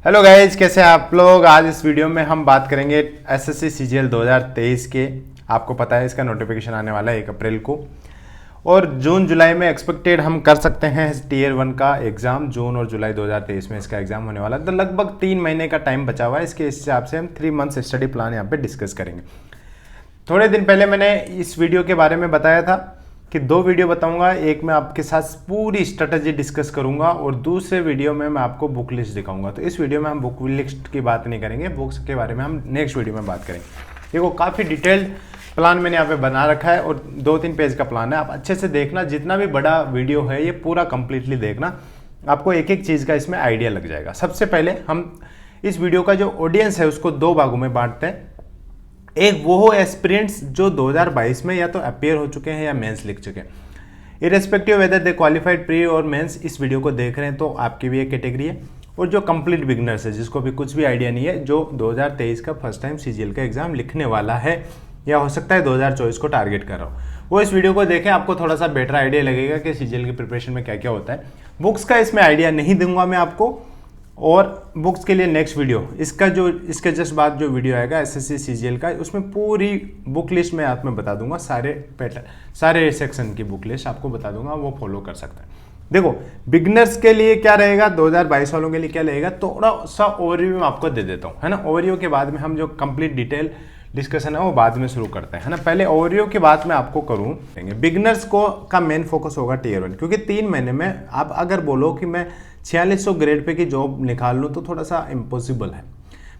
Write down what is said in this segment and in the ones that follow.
Hello guys, कैसे हैं आप लोग। आज इस वीडियो में हम बात करेंगे एसएससी सीजीएल 2023 के। आपको पता है इसका नोटिफिकेशन आने वाला है 1 अप्रैल को, और जून जुलाई में एक्सपेक्टेड हम कर सकते हैं टीयर 1 का एग्जाम। जून और जुलाई 2023 में इसका एग्जाम होने वाला है, तो लगभग 3 महीने का टाइम बचा हुआ है। इसके हिसाब से हम 3 मंथ्स स्टडी प्लान यहाँ पे डिस्कस करेंगे। थोड़े दिन पहले मैंने इस वीडियो के बारे में बताया था कि 2 वीडियो बताऊंगा। एक में आपके साथ पूरी स्ट्रेटजी डिस्कस करूंगा और दूसरे वीडियो में मैं आपको बुक लिस्ट दिखाऊंगा। तो इस वीडियो में हम बुक लिस्ट की बात नहीं करेंगे, बुक्स के बारे में हम नेक्स्ट वीडियो में बात करेंगे। देखो, काफ़ी डिटेल्ड प्लान मैंने यहाँ पे बना रखा है और 2-3 पेज का प्लान है। आप अच्छे से देखना, जितना भी बड़ा वीडियो है ये पूरा कंप्लीटली देखना, आपको एक एक चीज़ का इसमें आइडिया लग जाएगा। सबसे पहले हम इस वीडियो का जो ऑडियंस है उसको 2 भागों में बांटते हैं। एक वो हो एस्पिरेंट्स जो 2022 में या तो अपीयर हो चुके हैं या मेंस लिख चुके हैं, irrespective whether they qualified pre और मेंस, इस वीडियो को देख रहे हैं तो आपकी भी एक कैटेगरी है। और जो कंप्लीट बिगनर्स है, जिसको भी कुछ भी आइडिया नहीं है, जो 2023 का फर्स्ट टाइम सीजीएल का एग्जाम लिखने वाला है या हो सकता है 2024 को टारगेट कर रहा हो, वो इस वीडियो को देखें। आपको थोड़ा सा बेटर आइडिया लगेगा कि सीजीएल की प्रिपरेशन में क्या क्या होता है। बुक्स का इसमें आइडिया नहीं दूंगा मैं आपको, और बुक्स के लिए नेक्स्ट वीडियो, इसके जस्ट बाद जो वीडियो आएगा एसएससी सीजीएल का, उसमें पूरी बुक लिस्ट मैं आप में बता दूंगा। सारे पैटर्न, सारे सेक्शन की बुक लिस्ट आपको बता दूंगा, वो फॉलो कर सकते हैं। देखो, बिगनर्स के लिए क्या रहेगा, 2022 वालों के लिए क्या रहेगा, थोड़ा सा ओवरव्यू मैं आपको दे देता हूँ, है ना। ओवरव्यू के बाद में हम जो कंप्लीट डिटेल डिस्कशन है वो बाद में शुरू करते हैं ना। पहले ओवरव्यू के बाद में आपको करूँ, बिगनर्स को का मेन फोकस होगा टीयर 1, क्योंकि 3 महीने में आप अगर बोलो कि मैं 4600 ग्रेड पे की जॉब निकाल लूँ तो थोड़ा सा इम्पॉसिबल है।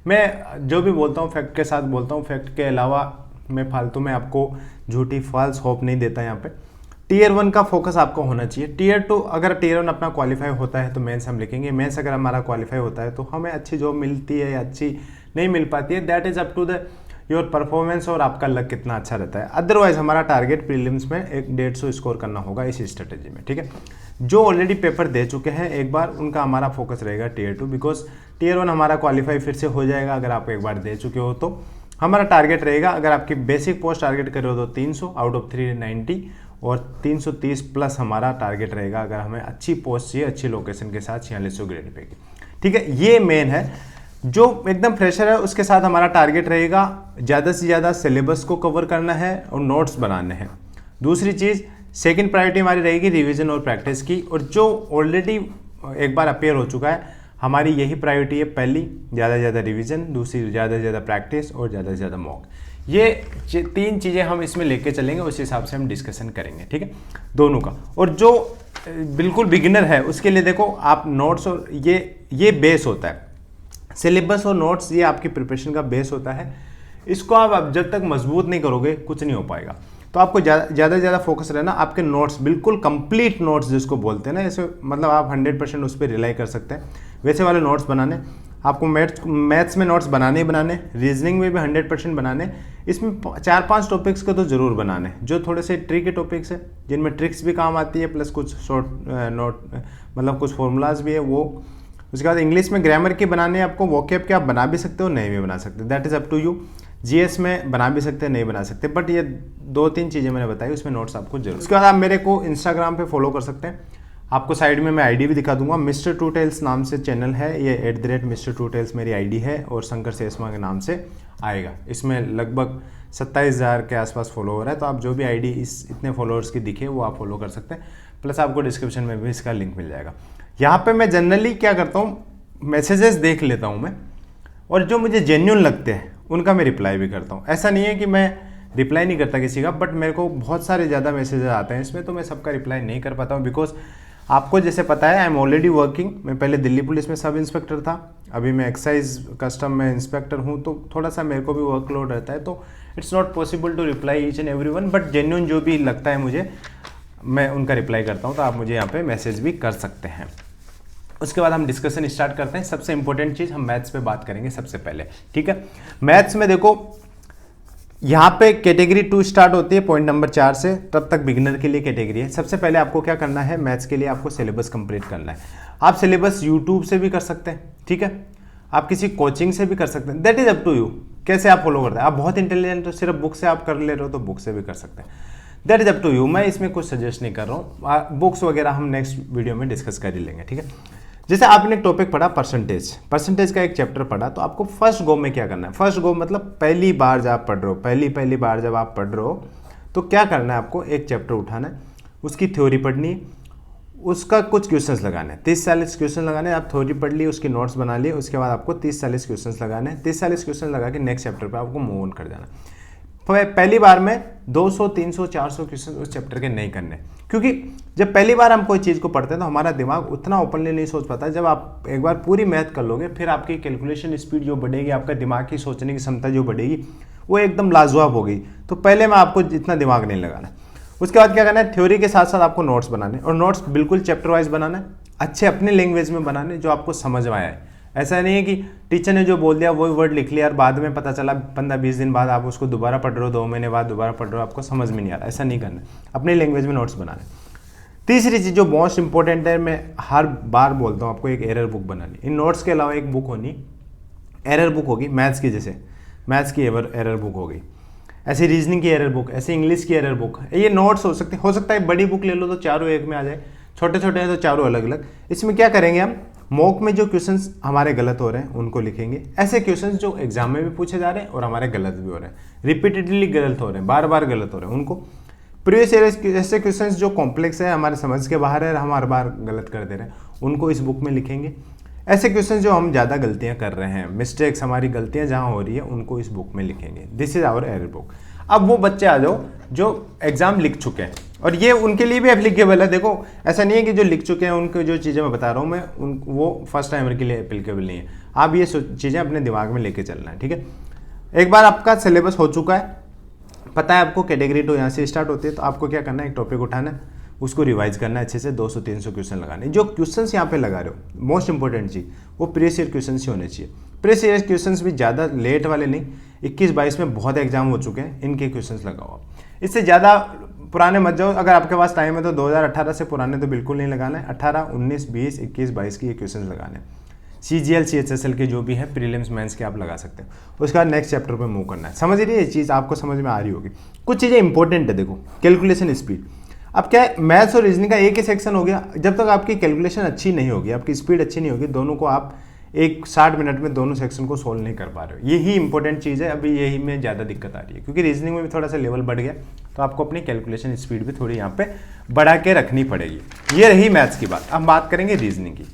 मैं जो भी बोलता हूँ फैक्ट के साथ बोलता हूँ, फैक्ट के अलावा मैं फालतू में आपको झूठी फॉल्स होप नहीं देता। यहाँ पे टीयर 1 का फोकस आपको होना चाहिए। टीयर 2, अगर टीयर 1 अपना क्वालिफाई होता है तो मेंस हम लिखेंगे। मेंस अगर हमारा क्वालिफाई होता है तो हमें अच्छी जॉब मिलती है या अच्छी नहीं मिल पाती है, that is up to the your performance और आपका लक कितना अच्छा रहता है। अदरवाइज हमारा टारगेट प्रीलिम्स में 150 स्कोर करना होगा इस स्ट्रेटेजी में, ठीक है। जो ऑलरेडी पेपर दे चुके हैं एक बार, उनका हमारा फोकस रहेगा टीयर 2, बिकॉज टीयर 1 हमारा क्वालिफाई फिर से हो जाएगा अगर आप एक बार दे चुके हो तो। हमारा टारगेट रहेगा, अगर आपकी बेसिक पोस्ट टारगेट करे हो तो 300 आउट ऑफ 390, और 330 प्लस हमारा टारगेट रहेगा अगर हमें अच्छी पोस्ट चाहिए, अच्छी लोकेशन के साथ 4600 ग्रेड पे की, ठीक है। ये मेन है। जो एकदम फ्रेशर है उसके साथ हमारा टारगेट रहेगा ज़्यादा से ज़्यादा सिलेबस को कवर करना है और नोट्स बनाने हैं। दूसरी चीज़, सेकंड प्रायोरिटी हमारी रहेगी रिवीजन और प्रैक्टिस की, और जो ऑलरेडी एक बार अपेयर हो चुका है हमारी यही प्रायोरिटी है। पहली, ज़्यादा से ज़्यादा रिवीजन, दूसरी ज़्यादा से ज़्यादा प्रैक्टिस, और ज़्यादा से ज़्यादा मॉक। ये 3 चीज़ें हम इसमें लेके चलेंगे, उस हिसाब से हम डिस्कशन करेंगे, ठीक है, दोनों का। और जो बिल्कुल बिगिनर है उसके लिए देखो, आप नोट्स और ये बेस होता है, सिलेबस और नोट्स, ये आपकी प्रिपरेशन का बेस होता है। इसको आप जब तक मजबूत नहीं करोगे कुछ नहीं हो पाएगा। तो आपको ज़्यादा से ज़्यादा फोकस रहना आपके नोट्स, बिल्कुल कंप्लीट नोट्स जिसको बोलते हैं ना, ऐसे मतलब आप 100% उस पर रिलाई कर सकते हैं, वैसे वाले नोट्स बनाने। आपको मैथ्स में नोट्स बनाने ही बनाने, रीजनिंग में भी 100% बनाने। इसमें 4-5 टॉपिक्स को तो ज़रूर बनाने जो थोड़े से ट्रिकी टॉपिक्स है, जिनमें ट्रिक्स भी काम आती है, प्लस कुछ शॉर्ट नोट मतलब कुछ फॉर्मूलाज भी है वो। उसके बाद इंग्लिश में ग्रामर के बनाने, आपको वोकैब के आप बना भी सकते हो, नहीं भी बना सकते, that is up to you. GS में बना भी सकते हैं, नहीं बना सकते, बट ये 2-3 चीज़ें मैंने बताई, उसमें नोट्स आपको जरूर। उसके बाद आप मेरे को इंस्टाग्राम पे फॉलो कर सकते हैं। आपको साइड में मैं आईडी भी दिखा दूंगा। मिस्टर टू टेल्स नाम से चैनल है, ये @Mr. Two Tales मेरी आईडी है, और शंकर सेसमा के नाम से आएगा। इसमें लगभग 27,000 के आसपास फॉलोवर है, तो आप जो भी आईडी इतने फॉलोअर्स की दिखे वो आप फॉलो कर सकते हैं। प्लस आपको डिस्क्रिप्शन में भी इसका लिंक मिल जाएगा। यहाँ पे मैं जनरली क्या करता हूँ, मैसेजेस देख लेता हूँ मैं, और जो मुझे जेन्युइन लगते हैं उनका मैं रिप्लाई भी करता हूँ। ऐसा नहीं है कि मैं रिप्लाई नहीं करता किसी का, बट मेरे को बहुत सारे ज़्यादा मैसेजेस आते हैं इसमें, तो मैं सबका रिप्लाई नहीं कर पाता हूँ। बिकॉज आपको जैसे पता है, आई एम ऑलरेडी वर्किंग। मैं पहले दिल्ली पुलिस में सब इंस्पेक्टर था, अभी मैं एक्साइज कस्टम में इंस्पेक्टर हूँ, तो थोड़ा सा मेरे को भी वर्कलोड रहता है, तो it's not possible to reply each and everyone, but genuine जो भी लगता है मुझे, मैं उनका रिप्लाई करता हूँ। तो आप मुझे यहाँ पे मैसेज भी कर सकते हैं। उसके बाद हम डिस्कशन स्टार्ट करते हैं। सबसे इंपॉर्टेंट चीज़, हम मैथ्स पे बात करेंगे सबसे पहले, ठीक है। मैथ्स में देखो, यहाँ पे कैटेगरी 2 स्टार्ट होती है पॉइंट नंबर 4 से, तब तक बिगिनर के लिए कैटेगरी है। सबसे पहले आपको क्या करना है, मैथ्स के लिए आपको सिलेबस कंप्लीट करना है। आप सिलेबस यूट्यूब से भी कर सकते हैं, ठीक है, आप किसी कोचिंग से भी कर सकते हैं, that is up to you, कैसे आप फॉलो करते हैं। आप बहुत इंटेलिजेंट हो, सिर्फ बुक से आप कर ले रहे हो तो बुक से भी कर सकते हैं, that is up to you. मैं इसमें कुछ सजेस्ट नहीं कर रहा हूँ, बुक्स वगैरह हम नेक्स्ट वीडियो में डिस्कस कर ही लेंगे, ठीक है। जैसे आपने एक टॉपिक पढ़ा परसेंटेज का एक चैप्टर पढ़ा, तो आपको फर्स्ट गो में क्या करना है, फर्स्ट गो मतलब पहली बार जब आप पढ़ रहे हो, पहली बार जब आप पढ़ रहे हो तो क्या करना है, आपको एक चैप्टर उठाना है, उसकी थ्योरी पढ़नी है, उसका कुछ क्वेश्चंस लगाने हैं, 30-40 क्वेश्चन लगाने हैं। आप थ्योरी पढ़ लिए, उसकी नोट्स बना लिए, उसके बाद आपको 30-40 क्वेश्चंस लगाने हैं। 30-40 क्वेश्चन लगा के नेक्स्ट चैप्टर पे आपको मूव ऑन कर जाना। पहली बार में 200, 300, 400 क्वेश्चन उस चैप्टर के नहीं करने, क्योंकि जब पहली बार हम कोई चीज़ को पढ़ते हैं तो हमारा दिमाग उतना ओपनली नहीं सोच पाता। जब आप एक बार पूरी मैथ कर लोगे, फिर आपकी कैलकुलेशन स्पीड जो बढ़ेगी, आपका दिमाग की सोचने की क्षमता जो बढ़ेगी, वो एकदम लाजवाब होगी। तो पहले में आपको इतना दिमाग नहीं लगाना। उसके बाद क्या करना है, थ्योरी के साथ साथ आपको नोट्स बनाने, और नोट्स बिल्कुल चैप्टर वाइज बनाना है, अच्छे अपने लैंग्वेज में बनाने जो आपको समझ में आया है। ऐसा नहीं है कि टीचर ने जो बोल दिया वही वर्ड लिख लिया और बाद में पता चला 15-20 दिन बाद आप उसको दोबारा पढ़ रहे हो, 2 महीने बाद दोबारा पढ़ रहे हो, आपको समझ में नहीं आ रहा। ऐसा नहीं करना, अपने लैंग्वेज में नोट्स बनाने। तीसरी चीज़ जो मोस्ट इंपॉर्टेंट है, मैं हर बार बोलता हूँ आपको, एक एरर बुक बनानी। इन नोट्स के अलावा एक बुक होनी, एरर बुक होगी मैथ्स की, जैसे मैथ्स की एरर बुक होगी, ऐसे रीजनिंग की एरर बुक, ऐसे इंग्लिश की एरर बुक। ये नोट्स हो सकता है बड़ी बुक ले लो तो चारों एक में आ जाए, छोटे छोटे हैं तो चारों अलग अलग। इसमें क्या करेंगे हम, मॉक में जो क्वेश्चंस हमारे गलत हो रहे हैं उनको लिखेंगे, ऐसे क्वेश्चंस जो एग्जाम में भी पूछे जा रहे हैं और हमारे गलत भी हो रहे हैं, रिपीटेडली गलत हो रहे हैं, बार बार गलत हो रहे हैं, उनको। प्रीवियस ईयर ऐसे क्वेश्चंस जो कॉम्प्लेक्स है, हमारे समझ के बाहर है, हम हर बार गलत कर दे रहे हैं, उनको इस बुक में लिखेंगे। ऐसे क्वेश्चन जो हम ज़्यादा गलतियां कर रहे हैं, मिस्टेक्स, हमारी गलतियां जहां हो रही है, उनको इस बुक में लिखेंगे। This is our error book. अब वो बच्चे आ जाओ जो एग्जाम लिख चुके हैं, और ये उनके लिए भी एप्लीकेबल है। देखो ऐसा नहीं है कि जो लिख चुके हैं उनको जो चीज़ें मैं बता रहा हूँ मैं वो फर्स्ट टाइमर के लिए एप्लीकेबल नहीं है। आप ये चीज़ें अपने दिमाग में लेके चलना है, ठीक है। एक बार आपका सिलेबस हो चुका है, पता है आपको कैटेगरी 2 यहाँ से स्टार्ट होती है, तो आपको क्या करना है, एक टॉपिक उठाना है, उसको रिवाइज करना है अच्छे से, 200-300 क्वेश्चन लगाने। जो क्वेश्चंस यहाँ पे लगा रहे हो, मोस्ट इंपॉर्टेंट चीज़, वो प्रीवियस ईयर क्वेश्चन ही होने चाहिए। प्रीवियस ईयर क्वेश्चंस भी ज़्यादा लेट वाले नहीं, 21-22 में बहुत एग्जाम हो चुके हैं, इनके क्वेश्चंस लगाओ। इससे ज़्यादा पुराने मत जाओ। अगर आपके पास टाइम है तो 2018 से पुराने तो बिल्कुल नहीं लगाना है, 18, 19, 20, 21, 22 की ये क्वेश्चन लगाने। CGL CHSL के जो भी है प्रीलिम्स मेंस के आप लगा सकते हो। उसके बाद नेक्स्ट चैप्टर पे मूव करना है। समझ रही है ये चीज़, आपको समझ में आ रही होगी। कुछ चीज़ें इंपॉर्टेंट है, देखो कैलकुलेशन स्पीड। अब क्या है, मैथ्स और रीजनिंग का एक ही सेक्शन हो गया। जब तक आपकी कैलकुलेशन अच्छी नहीं होगी, आपकी स्पीड अच्छी नहीं होगी, दोनों को आप 60 मिनट में दोनों सेक्शन को सोल्व नहीं कर पा रहे हो। यही इंपॉर्टेंट चीज़ है। अभी यही में ज़्यादा दिक्कत आ रही है, क्योंकि रीजनिंग में भी थोड़ा सा लेवल बढ़ गया, तो आपको अपनी कैलकुलेशन स्पीड भी थोड़ी यहाँ पे बढ़ा के रखनी पड़ेगी। ये रही मैथ्स की बात। अब बात करेंगे रीजनिंग की।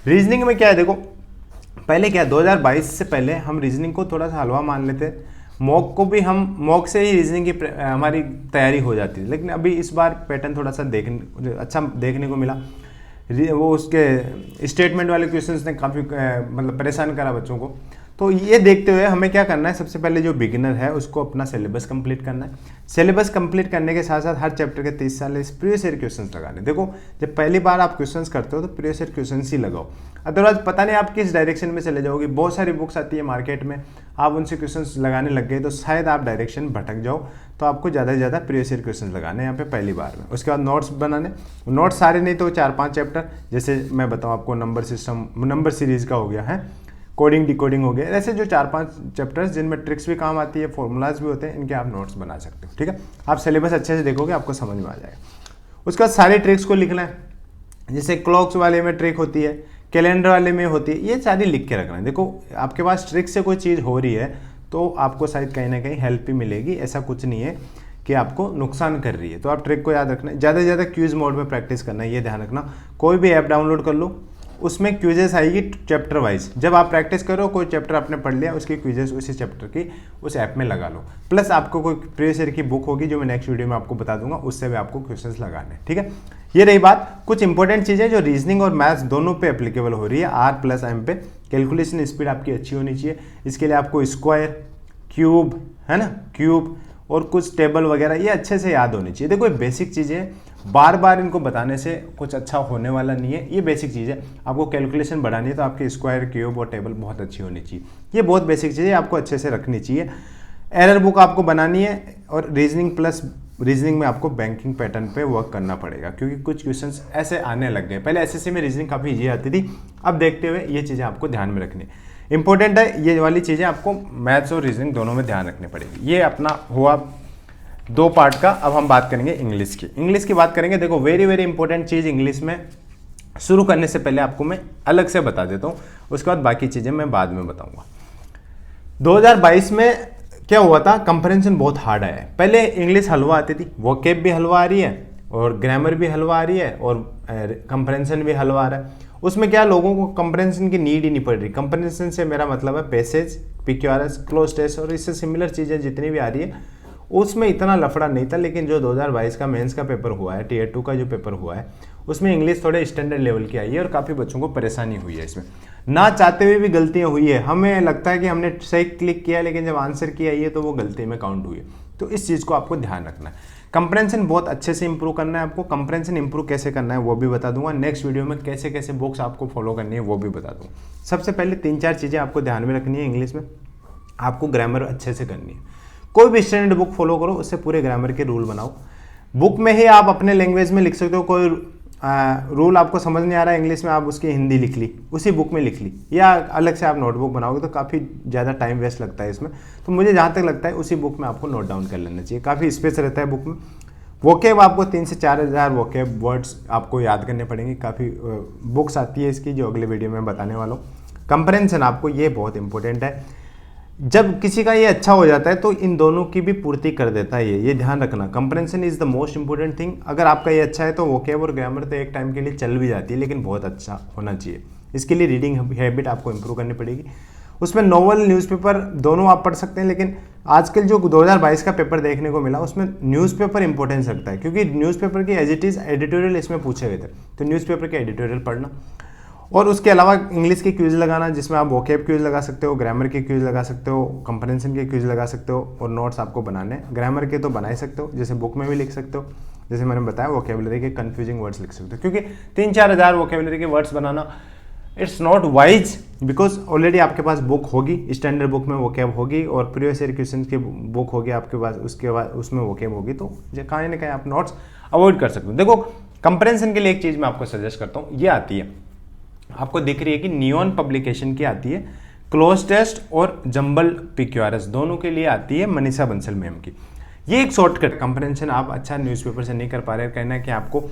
रीजनिंग में क्या है, देखो पहले क्या 2022 से पहले हम रीजनिंग को थोड़ा सा हलवा मान लेते, मॉक को भी हम मॉक से ही रीजनिंग की हमारी तैयारी हो जाती है। लेकिन अभी इस बार पैटर्न थोड़ा सा अच्छा देखने को मिला। वो उसके स्टेटमेंट वाले क्वेश्चंस ने काफ़ी मतलब परेशान करा बच्चों को। तो ये देखते हुए हमें क्या करना है, सबसे पहले जो बिगिनर है उसको अपना सिलेबस कंप्लीट करना है। सिलेबस कंप्लीट करने के साथ साथ हर चैप्टर के 30 प्रीवियस ईयर क्वेश्चंस लगाने। देखो जब पहली बार आप क्वेश्चंस करते हो तो प्रीवियस ईयर क्वेश्चंस ही लगाओ, अदरवाइज पता नहीं आप किस डायरेक्शन में चले जाओगे। बहुत सारी बुक्स आती है मार्केट में, आप उनसे क्वेश्चंस लगाने लग गए तो शायद आप डायरेक्शन भटक जाओ। तो आपको ज़्यादा से ज़्यादा प्रीवियस ईयर क्वेश्चन लगाने यहाँ पे पहली बार में। उसके बाद नोट्स बनाने, नोट्स सारे नहीं तो 4-5 चैप्टर, जैसे मैं बताऊँ आपको नंबर सिस्टम, नंबर सीरीज का हो गया है, कोडिंग डिकोडिंग हो गया, ऐसे जो 4-5 चैप्टर्स जिनमें ट्रिक्स भी काम आती है, फॉर्मूलाज भी होते हैं, इनके आप नोट्स बना सकते हो। ठीक है, आप सिलेबस अच्छे से देखोगे आपको समझ में आ जाएगा। उसके बाद सारे ट्रिक्स को लिखना है, जैसे क्लॉक्स वाले में ट्रिक होती है, कैलेंडर वाले में होती है, ये सारी लिख के रखना है। देखो आपके पास ट्रिक से कोई चीज़ हो रही है तो आपको शायद कहीं ना कहीं हेल्प भी मिलेगी, ऐसा कुछ नहीं है कि आपको नुकसान कर रही है। तो आप ट्रिक को याद रखना है, ज़्यादा से ज़्यादा क्यूज मोड में प्रैक्टिस करना है, ये ध्यान रखना। कोई भी ऐप डाउनलोड कर लो, उसमें क्विजेस आएगी चैप्टर वाइज। जब आप प्रैक्टिस करो, कोई चैप्टर आपने पढ़ लिया, उसकी क्विजेस उसी चैप्टर की उस ऐप में लगा लो। प्लस आपको कोई प्रीवियस ईयर की बुक होगी जो मैं नेक्स्ट वीडियो में आपको बता दूंगा, उससे भी आपको क्वेश्चंस लगाने। ठीक है, ये रही बात कुछ इंपॉर्टेंट चीज़ें जो रीजनिंग और मैथ्स दोनों पे एप्लीकेबल हो रही है। R+M पे कैलकुलेशन स्पीड आपकी अच्छी होनी चाहिए। इसके लिए आपको स्क्वायर, क्यूब, है ना, क्यूब और कुछ टेबल वगैरह ये अच्छे से याद होनी चाहिए। देखो ये बेसिक चीज़ें, बार बार इनको बताने से कुछ अच्छा होने वाला नहीं है। ये बेसिक चीज़ है, आपको कैलकुलेशन बढ़ानी है तो आपकी स्क्वायर, क्यूब और टेबल बहुत अच्छी होनी चाहिए। ये बहुत बेसिक चीज़ें आपको अच्छे से रखनी चाहिए। एरर बुक आपको बनानी है, और रीजनिंग प्लस रीजनिंग में आपको बैंकिंग पैटर्न पे वर्क करना पड़ेगा, क्योंकि कुछ क्वेश्चंस ऐसे आने लग गए। पहले एसएससी में रीजनिंग काफ़ी ईजी आती थी, अब देखते हुए ये चीज़ें आपको ध्यान में रखनी इंपॉर्टेंट है। ये वाली चीज़ें आपको मैथ्स और रीजनिंग दोनों में ध्यान रखनी पड़ेगी। ये अपना हुआ 2 पार्ट का। अब हम बात करेंगे इंग्लिश की। इंग्लिश की बात करेंगे, देखो वेरी वेरी इंपॉर्टेंट चीज़ इंग्लिश में शुरू करने से पहले आपको मैं अलग से बता देता हूँ, उसके बाद बाकी चीज़ें मैं बाद में बताऊँगा। 2022 में क्या हुआ था, कंप्रेंशन बहुत हार्ड आया है। पहले इंग्लिश हलवा आती थी, वोकेब भी हलवा आ रही है और ग्रामर भी हलवा आ रही है और कंप्रेंशन भी हलवा आ रहा है। उसमें क्या, लोगों को कंप्रेंशन की नीड ही नहीं पड़ रही। कंप्रेंशन से मेरा मतलब है पैसेज, PQRS, क्लोज टेस्ट और इससे सिमिलर चीज़ें जितनी भी आ रही है, उसमें इतना लफड़ा नहीं था। लेकिन जो 2022 का मेंस का पेपर हुआ है, Tier 2 का जो पेपर हुआ है, उसमें इंग्लिश थोड़े स्टैंडर्ड लेवल की आई है और काफ़ी बच्चों को परेशानी हुई है। इसमें ना चाहते हुए भी गलतियाँ हुई है। हमें लगता है कि हमने सही क्लिक किया, लेकिन जब आंसर की आई है तो वो गलती में काउंट हुई है। तो इस चीज़ को आपको ध्यान रखना है। कंप्रेंशन बहुत अच्छे से इंप्रूव करना है आपको। कंप्रेंशन इंप्रूव कैसे करना है वो भी बता दूंगा। नेक्स्ट वीडियो में कैसे कैसे बुक्स आपको फॉलो करनी है वो भी बता दूंगा। सबसे पहले 3-4 चीज़ें आपको ध्यान में रखनी है। इंग्लिश में आपको ग्रामर अच्छे से करनी है। कोई भी स्टैंडर्ड बुक फॉलो करो, उससे पूरे ग्रामर के रूल बनाओ। बुक में ही आप अपने लैंग्वेज में लिख सकते हो। कोई रूल आपको समझ नहीं आ रहा है इंग्लिश में, आप उसकी हिंदी लिख ली, उसी बुक में लिख ली, या अलग से आप नोटबुक बनाओगे तो काफ़ी ज़्यादा टाइम वेस्ट लगता है इसमें। तो मुझे जहाँ तक लगता है उसी बुक में आपको नोट डाउन कर लेना चाहिए। काफ़ी स्पेस रहता है बुक में। वोकेब आपको 3 से 4 हज़ार वोकेब वर्ड्स आपको याद करने पड़ेंगे। काफ़ी बुक्स आती है इसकी, जो अगले वीडियो में बताने वाला हूँ। कंप्रेंशन आपको, ये बहुत इंपॉर्टेंट है। जब किसी का ये अच्छा हो जाता है तो इन दोनों की भी पूर्ति कर देता है। ये ध्यान रखना, compression is the most important thing. अगर आपका ये अच्छा है तो वोकेब और ग्रामर तो एक टाइम के लिए चल भी जाती है, लेकिन बहुत अच्छा होना चाहिए। इसके लिए रीडिंग हैबिट आपको इंप्रूव करनी पड़ेगी। उसमें नॉवल, न्यूज़पेपर दोनों आप पढ़ सकते हैं, लेकिन आजकल जो 2022 का पेपर देखने को मिला उसमें न्यूज़पेपर इंपॉर्टेंस रखता है, क्योंकि न्यूज़पेपर की एज इट इज़ एडिटोरियल इसमें पूछे गए थे। तो न्यूज़पेपर के एडिटोरियल पढ़ना, और उसके अलावा इंग्लिश के क्यूज लगाना, जिसमें आप वोकेब क्यूज लगा सकते हो, ग्रामर के क्यूज लगा सकते हो, कंप्रेंशन के क्यूज लगा सकते हो, और नोट्स आपको बनाने। ग्रामर के तो बना ही सकते हो, जैसे बुक में भी लिख सकते हो। जैसे मैंने बताया, वोकेबलरी के कन्फ्यूजिंग वर्ड्स लिख सकते हो, क्योंकि 3-4 हज़ार वोकेबलरी के words banana it's not wise, because already आपके पास बुक होगी, स्टैंडर्ड बुक में वोकेब होगी और प्रीवियस ईयर क्वेश्चन की बुक होगी आपके पास, उसके बाद उसमें वोकेब होगी। तो कहीं ना कहीं आप नोट्स अवॉइड कर सकते हो। देखो, कंप्रेंशन के लिए एक चीज़ मैं आपको सजेस्ट करता हूँ, ये आती है, आपको दिख रही है कि नियॉन पब्लिकेशन की आती है, क्लोज टेस्ट और जंबल PQRS दोनों के लिए आती है, मनीषा बंसल मैम की। ये एक शॉर्टकट। कंप्रेंशन आप अच्छा न्यूज़पेपर से नहीं कर पा रहे, कहना है कि आपको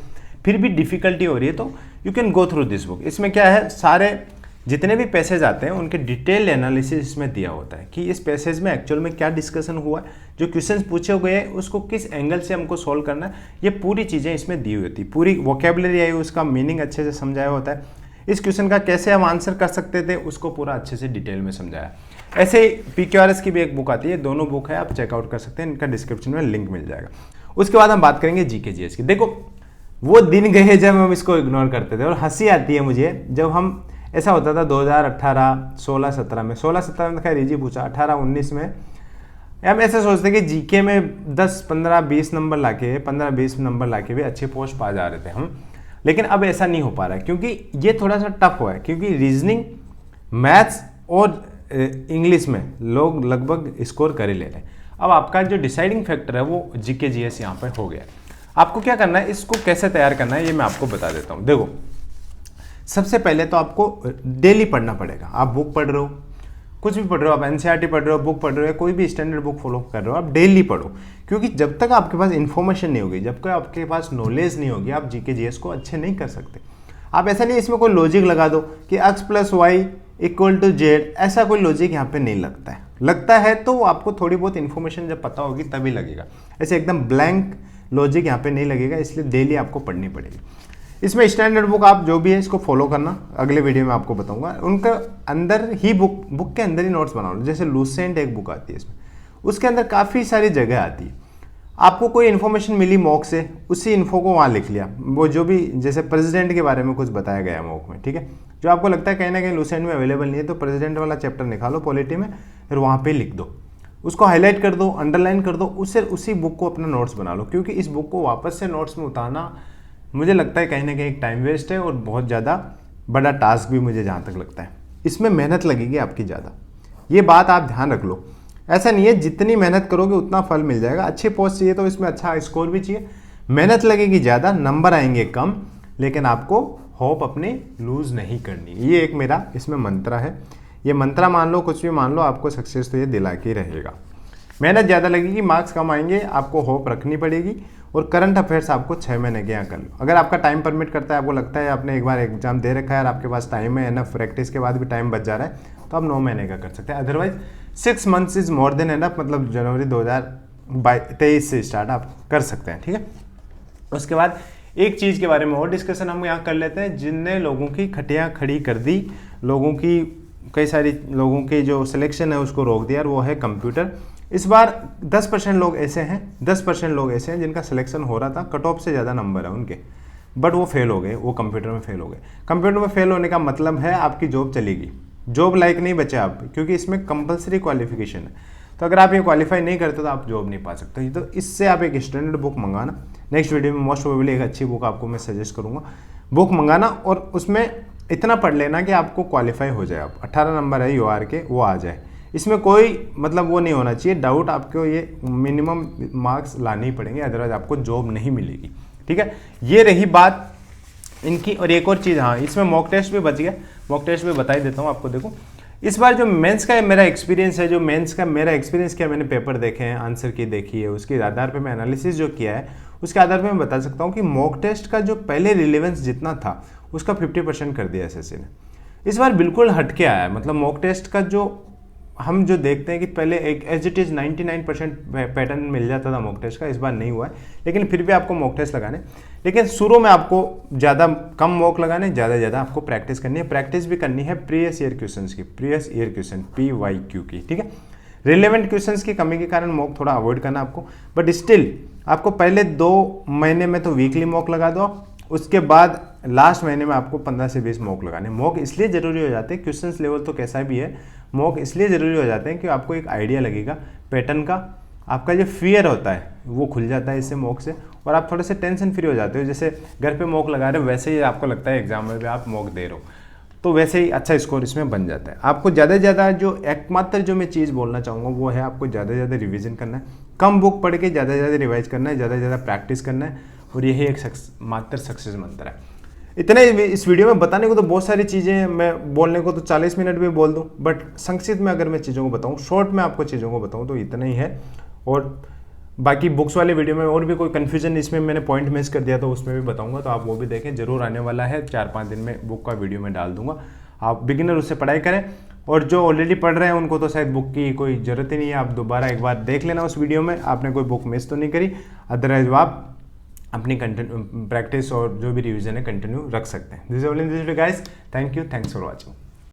फिर भी डिफिकल्टी हो रही है, तो you can go through this book. इसमें क्या है, सारे जितने भी पैसेज आते हैं उनके डिटेल एनालिसिस इसमें दिया होता है कि इस पैसेज में एक्चुअल में क्या डिस्कशन हुआ है, जो क्वेश्चंस पूछे गए हैं उसको किस एंगल से हमको सॉल्व करना है, ये पूरी चीज़ें इसमें दी हुई होती है। पूरी वोकेबलरी आई, उसका मीनिंग अच्छे से समझाया होता है। इस क्वेश्चन का कैसे हम आंसर कर सकते थे उसको पूरा अच्छे से डिटेल में समझाया। ऐसे PQRS की भी एक बुक आती है, दोनों बुक है, आप चेकआउट कर सकते हैं, इनका डिस्क्रिप्शन में लिंक मिल जाएगा। उसके बाद हम बात करेंगे GK GS की। देखो, वो दिन गए जब हम इसको इग्नोर करते थे, और हंसी आती है मुझे जब हम, ऐसा होता था 2018, 16, 17 में। 16, 17 में खैर इजी पूछा, 18, 19 में हम ऐसे सोचते कि GK में 10, 15, 20 नंबर लाके, 15-20 नंबर लाके भी अच्छे पोस्ट पा जा रहे थे हम। लेकिन अब ऐसा नहीं हो पा रहा है, क्योंकि ये थोड़ा सा टफ हुआ है, क्योंकि रीजनिंग, मैथ्स और इंग्लिश में लोग लगभग स्कोर कर ही ले रहे हैं। अब आपका जो डिसाइडिंग फैक्टर है वो GK GS यहाँ पर हो गया। आपको क्या करना है, इसको कैसे तैयार करना है ये मैं आपको बता देता हूँ। देखो, सबसे पहले तो आपको डेली पढ़ना पड़ेगा। आप बुक पढ़ रहे हो, कुछ भी पढ़ रहे हो, आप NCERT पढ़ रहे हो, बुक पढ़ रहे हो, कोई भी स्टैंडर्ड बुक फॉलो कर रहे हो, आप डेली पढ़ो। क्योंकि जब तक आपके पास इन्फॉर्मेशन नहीं होगी, जब तक आपके पास नॉलेज नहीं होगी, आप GK GS को अच्छे नहीं कर सकते। आप ऐसा नहीं इसमें कोई लॉजिक लगा दो कि x + y = z, ऐसा कोई लॉजिक यहाँ पे नहीं लगता है। लगता है तो आपको थोड़ी बहुत इन्फॉर्मेशन जब पता होगी तभी लगेगा, ऐसे एकदम ब्लैंक लॉजिक यहाँ पे नहीं लगेगा। इसलिए डेली आपको पढ़नी पड़ेगी। इसमें स्टैंडर्ड बुक आप जो भी है इसको फॉलो करना, अगले वीडियो में आपको बताऊंगा। उनका अंदर ही बुक के अंदर ही नोट्स बना लो। जैसे लूसेंट एक बुक आती है इसमें, उसके अंदर काफ़ी सारी जगह आती है। आपको कोई इन्फॉर्मेशन मिली मॉक से, उसी इन्फो को वहाँ लिख लिया। वो जो भी, जैसे प्रेसिडेंट के बारे में कुछ बताया गया मॉक में, ठीक है, जो आपको लगता है कहीं ना कहीं लूसेंट में अवेलेबल नहीं है, तो प्रेसिडेंट वाला चैप्टर निकालो पॉलिटी में, फिर वहाँ पे लिख दो, उसको हाईलाइट कर दो, अंडरलाइन कर दो, उससे उसी बुक को अपना नोट्स बना लो। क्योंकि इस बुक को वापस से नोट्स में उतारना मुझे लगता है कहीं ना कहीं एक टाइम वेस्ट है और बहुत ज़्यादा बड़ा टास्क भी मुझे जहाँ तक लगता है। इसमें मेहनत लगेगी आपकी ज़्यादा, ये बात आप ध्यान रख लो। ऐसा नहीं है जितनी मेहनत करोगे उतना फल मिल जाएगा। अच्छी पोस्ट चाहिए तो इसमें अच्छा स्कोर भी चाहिए, मेहनत लगेगी ज़्यादा, नंबर आएंगे कम, लेकिन आपको होप अपनी लूज़ नहीं करनी। ये एक मेरा इसमें मंत्र है, ये मंत्र मान लो, कुछ भी मान लो, आपको सक्सेस तो ये दिला के रहेगा। मेहनत ज़्यादा लगेगी, मार्क्स कम आएंगे, आपको होप रखनी पड़ेगी। और करंट अफेयर्स आपको 6 महीने के यहाँ कर लो। अगर आपका टाइम परमिट करता है, आपको लगता है आपने एक बार एग्जाम दे रखा है और आपके पास टाइम है एनफ, प्रैक्टिस के बाद भी टाइम बच जा रहा है, तो आप 9 महीने का कर सकते हैं। Otherwise 6 months is more than enough, मतलब जनवरी 2023 से स्टार्ट आप कर सकते हैं, ठीक है। उसके बाद एक चीज़ के बारे में और डिस्कशन हम यहाँ कर लेते हैं, जिनने लोगों की खटियाँ खड़ी कर दी, लोगों की कई सारी लोगों की जो सिलेक्शन है उसको रोक दिया, और वो है कंप्यूटर। इस बार 10% लोग ऐसे हैं, 10% लोग ऐसे हैं जिनका सिलेक्शन हो रहा था, कट ऑफ से ज़्यादा नंबर है उनके, बट वो फेल हो गए, वो कंप्यूटर में फेल हो गए। कंप्यूटर में फेल होने का मतलब है आपकी जॉब चलेगी, जॉब लायक नहीं बचे आप, क्योंकि इसमें कंपलसरी क्वालिफिकेशन है। तो अगर आप ये क्वालिफाई नहीं करते तो आप जॉब नहीं पा सकते। तो इससे आप एक स्टैंडर्ड बुक मंगाना। नेक्स्ट वीडियो में मोस्ट प्रोबेबली एक अच्छी बुक आपको मैं सजेस्ट करूँगा, बुक मंगाना और उसमें इतना पढ़ लेना कि आपको क्वालिफाई हो जाए। आप 18 नंबर है UR के, वो आ जाए। इसमें कोई मतलब वो नहीं होना चाहिए डाउट, आपको ये मिनिमम मार्क्स लाने ही पड़ेंगे, अदरवाइज आपको जॉब नहीं मिलेगी, ठीक है। ये रही बात इनकी। और एक और चीज़, हाँ, इसमें मॉक टेस्ट भी बच गया, मॉक टेस्ट भी बता ही देता हूँ आपको। देखो इस बार जो मेंस का मेरा एक्सपीरियंस है, जो मेंस का मेरा एक्सपीरियंस क्या, मैंने पेपर देखे हैं, आंसर की देखी है, उसके आधार पे मैं एनालिसिस जो किया है उसके आधार पे मैं बता सकता हूँ कि मॉक टेस्ट का जो पहले रिलेवेंस जितना था उसका 50% कर दिया SSC ने। इस बार बिल्कुल हटके आया है, मतलब मॉक टेस्ट का जो हम जो देखते हैं कि पहले एक एज इट इज़ 99% पैटर्न मिल जाता था मॉक टेस्ट का, इस बार नहीं हुआ है। लेकिन फिर भी आपको मॉक टेस्ट लगाने, लेकिन शुरू में आपको ज़्यादा कम मॉक लगाने, ज़्यादा आपको प्रैक्टिस करनी है। प्रैक्टिस भी करनी है प्रीवियस ईयर क्वेश्चंस की, प्रीवियस ईयर क्वेश्चन PYQ की, ठीक है। रिलेवेंट क्वेश्चंस की कमी के कारण मॉक थोड़ा अवॉइड करना आपको, बट स्टिल आपको पहले 2 महीने में तो वीकली मॉक लगा दो, उसके बाद लास्ट महीने में आपको 15 से 20 मॉक लगाने। मॉक इसलिए ज़रूरी हो जाते हैं, क्वेश्चंस लेवल तो कैसा भी है, मॉक इसलिए ज़रूरी हो जाते हैं कि आपको एक आइडिया लगेगा पैटर्न का, आपका जो फियर होता है वो खुल जाता है इससे मॉक से, और आप थोड़े से टेंशन फ्री हो जाते हो। जैसे घर पे मॉक लगा रहे हो वैसे ही आपको लगता है एग्जाम में भी आप मॉक दे रहे हो, तो वैसे ही अच्छा स्कोर इसमें बन जाता है। आपको ज़्यादा से ज़्यादा जो एकमात्र जो मैं चीज़ बोलना चाहूँगा वो है, आपको ज़्यादा से ज़्यादा रिवीजन करना है, कम बुक पढ़ के ज़्यादा से ज़्यादा रिवाइज करना है, ज़्यादा से ज़्यादा प्रैक्टिस करना है, और यही एक मात्र सक्सेस मंत्र है। इतने इस वीडियो में बताने को तो बहुत सारी चीज़ें, मैं बोलने को तो 40 मिनट भी बोल दूं, बट संक्षिप्त में अगर मैं चीज़ों को बताऊं, शॉर्ट में आपको चीज़ों को बताऊं तो इतना ही है। और बाकी बुक्स वाले वीडियो में और भी कोई कन्फ्यूजन इसमें मैंने पॉइंट मिस कर दिया तो उसमें भी बताऊंगा, तो आप वो भी देखें, जरूर आने वाला है। 4-5 दिन में बुक का वीडियो मैं डाल दूंगा, आप बिगिनर उससे पढ़ाई करें। और जो ऑलरेडी पढ़ रहे हैं उनको तो शायद बुक की कोई ज़रूरत ही नहीं है, आप दोबारा एक बार देख लेना उस वीडियो में, आपने कोई बुक मिस तो नहीं करी। अदरवाइज आप अपनी प्रैक्टिस और जो भी रिवीजन है कंटिन्यू रख सकते हैं। This is all in this video guys, thank you, thanks for watching.